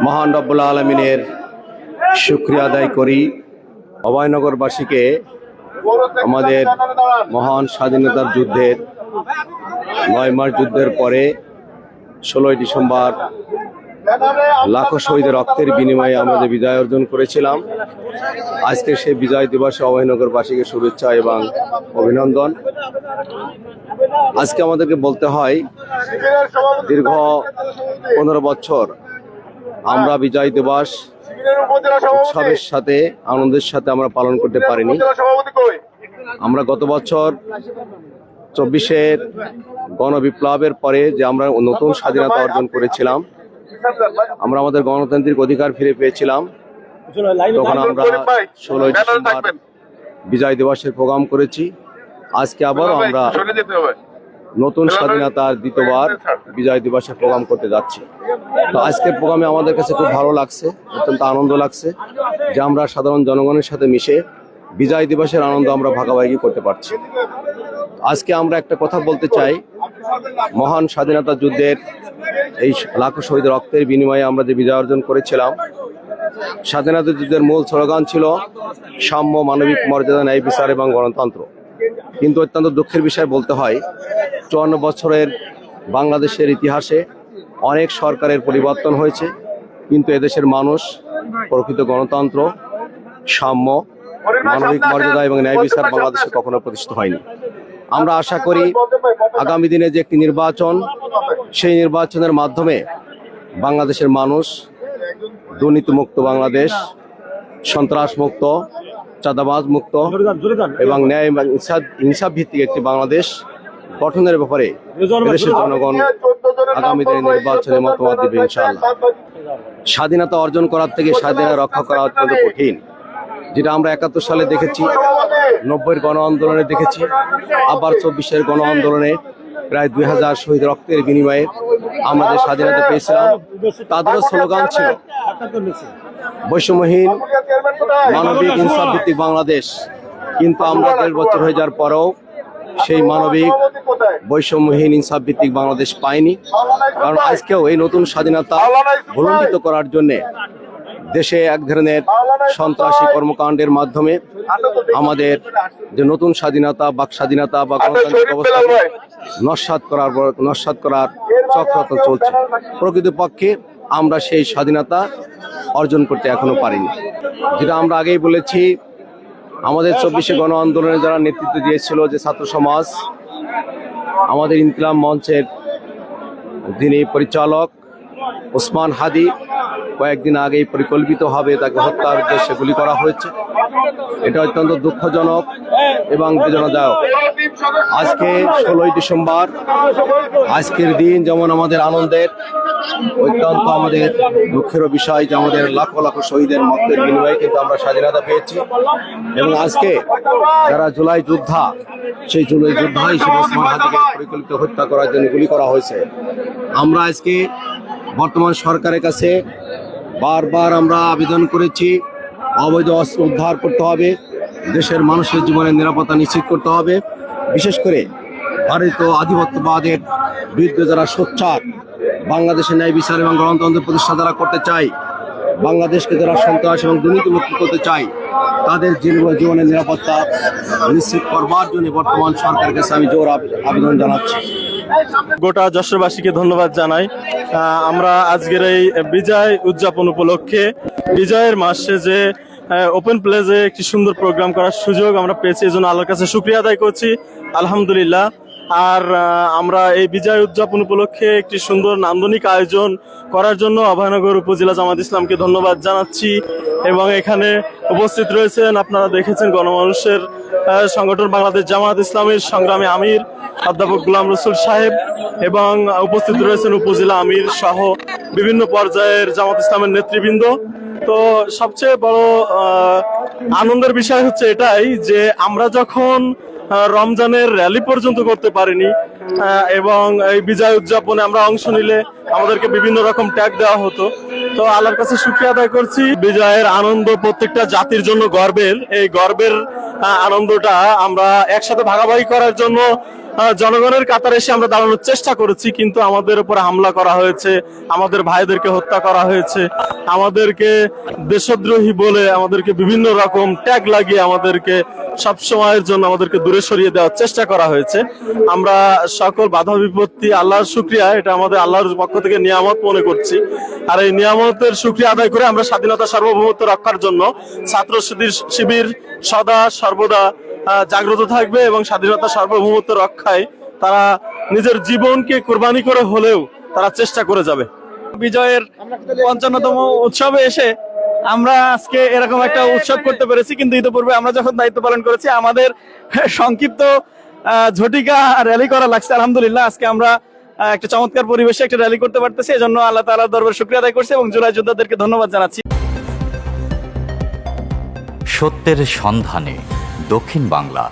মহান রব্বুল আলামিনের শুকরিয়া আদায় করি। অভয়নগরবাসীকে আমাদের মহান স্বাধীনতার যুদ্ধের 9 মাস যুদ্ধের পরে 16ই ডিসেম্বর লাখো শহীদের রক্তের বিনিময়ে আমরা যে বিজয় অর্জন করেছিলাম, আজকে সেই বিজয় দিবসে অভয়নগরবাসীকে শুভেচ্ছা এবং অভিনন্দন। আজকে আমাদেরকে বলতে হয়, দীর্ঘ 15 বছর আমরা বিজয় দিবস উৎসবের সাথে আনন্দের সাথে আমরা পালন করতে পারিনি। আমরা গত বছর 24-এর গণবিপ্লবের পরে যে আমরা নতুন স্বাধীনতা অর্জন করেছিলাম, আমরা আমাদের গণতান্ত্রিক অধিকার ফিরে পেয়েছিলাম। তখন আমরা 16ই ডিসেম্বর বিজয় দিবসের প্রোগ্রাম করেছি। আজকে আবারও আমরা নতুন স্বাধীনতার দ্বিতীয়বার বিজয় দিবসের প্রোগ্রাম করতে যাচ্ছি। তো আজকের প্রোগ্রামে আমাদের কাছে খুব ভালো লাগছে, অত্যন্ত আনন্দ লাগছে যে আমরা সাধারণ জনগণের সাথে মিশে বিজয় দিবসের আনন্দ আমরা ভাগাভাগি করতে পারছি। আজকে আমরা একটা কথা বলতে চাই, মহান স্বাধীনতা যুদ্ধের এই লাখো শহীদ রক্তের বিনিময়ে আমরা যে বিজয় অর্জন করেছিলাম, স্বাধীনতা যুদ্ধের মূল স্লোগান ছিল সাম্য, মানবিক মর্যাদা, ন্যায় বিচার এবং গণতন্ত্র। কিন্তু অত্যন্ত দুঃখের বিষয় বলতে হয়, 54 বছরের বাংলাদেশের ইতিহাসে অনেক সরকারের পরিবর্তন হয়েছে, কিন্তু এদেশের মানুষ প্রকৃত গণতন্ত্র, সাম্য, মানবিক মর্যাদা এবং ন্যায় বিচার বাংলাদেশে কখনো প্রতিষ্ঠিত হয়নি। আমরা আশা করি আগামী দিনে যে একটি নির্বাচন, সেই নির্বাচনের মাধ্যমে বাংলাদেশের মানুষ দুর্নীতিমুক্ত বাংলাদেশ, সন্ত্রাস মুক্ত, চাঁদাবাজ মুক্ত এবং ন্যায় এবং ইনসাফ ভিত্তিক একটি বাংলাদেশ গঠনের ব্যাপারে দেশের জনগণ আগামী দিনে নির্বাচনে মতামত দেবে ইনশাআল্লাহ। স্বাধীনতা অর্জন করার থেকে স্বাধীনতা রক্ষা করা অত্যন্ত কঠিন, যেটা আমরা 71 সালে দেখেছি, 90-এর গণ আন্দোলনে দেখেছি, আবার 24-এর গণ আন্দোলনে প্রায় 2000 শহীদ রক্তের বিনিময়ে আমাদের স্বাধীনতা পেয়েছিলাম। তাদেরও স্লোগান ছিল বৈষম্যহীন, মানবিক, ইনসাফ ভিত্তিক বাংলাদেশ। কিন্তু আমরা 1.5 বছর হয়ে যাওয়ার পরেও সেই মানবিক, বৈষম্যহীন, ইনসাফ ভিত্তিক বাংলাদেশ পাইনি। কারণ আজকেও এই নতুন স্বাধীনতা ভুলণ্ডিত করার জন্যে দেশে এক ধরনের সন্ত্রাসী কর্মকাণ্ডের মাধ্যমে আমাদের যে নতুন স্বাধীনতা, বাক স্বাধীনতা বা গণতান্ত্রিক অবস্থাকে নস্যাৎ করার চক্রান্ত চলছে। প্রকৃতপক্ষে আমরা সেই স্বাধীনতা অর্জন করতে এখনো পারিনি। যেটা আমরা আগেই বলেছি, আমাদের 24-এ গণ আন্দোলনে যারা নেতৃত্ব দিয়েছিল, যে ছাত্র সমাজ, আমাদের ইনকিলাব মঞ্চের যিনি পরিচালক ওসমান হাদি, কয়েকদিন আগেই পরিকল্পিতভাবে তাকে হত্যার উদ্দেশ্যে গুলি করা হয়েছে। এটা অত্যন্ত দুঃখজনক এবং বেদনাদায়ক। আজকে 16ই ডিসেম্বর, আজকের দিন যেমন আমাদের আনন্দের, অত্যন্ত আমাদের দুঃখেরও বিষয় যে আমাদের লাখো লাখো শহীদের রক্তের বিনিময়ে কিন্তু আমরা স্বাধীনতা পেয়েছি। এবং আজকে যারা জুলাই যোদ্ধা, সেই জুলাই যোদ্ধা হিসেবে ওসমান হাদিকে পরিকল্পিত হত্যা করার জন্য গুলি করা হয়েছে। আমরা আজকে বর্তমান সরকারের কাছে বারবার আমরা আবেদন করেছি, অবৈধ অস্ত্র উদ্ধার করতে হবে, দেশের মানুষের জীবনের নিরাপত্তা নিশ্চিত করতে হবে। বিশেষ করে ভারতীয় আধিপত্যবাদের বিরুদ্ধে যারা সোচ্চার, বাংলাদেশের ন্যায় বিচার এবং গণতন্ত্র প্রতিষ্ঠা যারা করতে চাই, বাংলাদেশকে যারা সন্ত্রাস এবং দুর্নীতিমুক্ত করতে চাই, তাদের জীবনের নিরাপত্তা নিশ্চিত করবার জন্য বর্তমান সরকারের কাছে আমি জোর আবেদন জানাচ্ছি। গোটা যশোরবাসীকে ধন্যবাদ জানাই। আমরা আজকের এই বিজয় উদযাপন উপলক্ষে বিজয়ের মাসে যে ওপেন প্লেসে একটি সুন্দর প্রোগ্রাম করার সুযোগ আমরা পেয়েছি, এই জন্য আল্লাহর কাছে শুকরিয়া আদায় করছি, আলহামদুলিল্লাহ। আর আমরা এই বিজয় উদযাপন উপলক্ষে একটি সুন্দর নান্দনিক আয়োজন করার জন্য অভয়নগর উপজেলা জামাত ইসলামকে ধন্যবাদ জানাচ্ছি। এবং এখানে উপস্থিত রয়েছেন, আপনারা দেখেছেন, গণমানুষের সংগঠন বাংলাদেশ জামাত ইসলামের সংগ্রামী আমির অধ্যাপক গোলাম রসুল সাহেব, এবং উপস্থিত রয়েছেন উপজেলা আমির সহ বিভিন্ন পর্যায়ের জামাত ইসলামের নেতৃবৃন্দ। তো সবচেয়ে বড় আনন্দের বিষয় হচ্ছে এটাই যে আমরা যখন রমজানের র্যালি পর্যন্ত করতে পারিনি এবং এই বিজয় উদযাপনে আমরা অংশ নিলে আমাদেরকে বিভিন্ন রকম ট্যাগ দেওয়া হতো। তো আল্লাহর কাছে শুকরিয়া আদায় করছি। বিজয়ের আনন্দ প্রত্যেকটা জাতির জন্য গর্বের, এই গর্বের আনন্দটা আমরা একসাথে ভাগাভাগি করার জন্য জনগণের কাতারে এসে আমরা দাঁড়ানোর চেষ্টা করেছি, কিন্তু আমাদের উপরে হামলা করা হয়েছে, আমাদের ভাইদেরকে হত্যা করা হয়েছে, আমাদেরকে দেশদ্রোহী বলে আমাদেরকে বিভিন্ন রকম ট্যাগ লাগিয়ে আমাদেরকে সব সময়ের জন্য আমাদেরকে দূরে সরিয়ে দেওয়ার চেষ্টা করা হয়েছে। আমরা সকল বাধা বিপত্তি আল্লাহর শুকরিয়া, এটা আমাদের আল্লাহর পক্ষ থেকে নিয়ামত মনে করছি। আর এই নিয়ামতের শুকরিয়া আদায় করে আমরা স্বাধীনতা সার্বভৌমত্ব রক্ষার জন্য ছাত্র শিবির সদা সর্বদা জাগ্রত থাকবে এবং স্বাধীনতা সার্বভৌমত্ব রক্ষায় তারা নিজের জীবনকে কোরবানি করে হলেও তারা চেষ্টা করে যাবে। বিজয়ের ৫৫তম উৎসবে এসে আমরা আজকে এরকম একটা উৎসব করতে পেরেছি, কিন্তু ইতিপূর্বে আমরা যখন দায়িত্ব পালন করেছি আমাদের সংক্ষিপ্ত ঝটিকা র্যালি করা লাগছে। আলহামদুলিল্লাহ আজকে আমরা একটা চমৎকার পরিবেশে একটা র্যালি করতে পারতেছি, এজন্য আল্লাহ তাআলার দরবারে শুকরিয়া আদায় করছি এবং জুলাই যোদ্ধাদেরকে ধন্যবাদ জানাচ্ছি। সত্যের সন্ধানে দক্ষিণ বাংলা।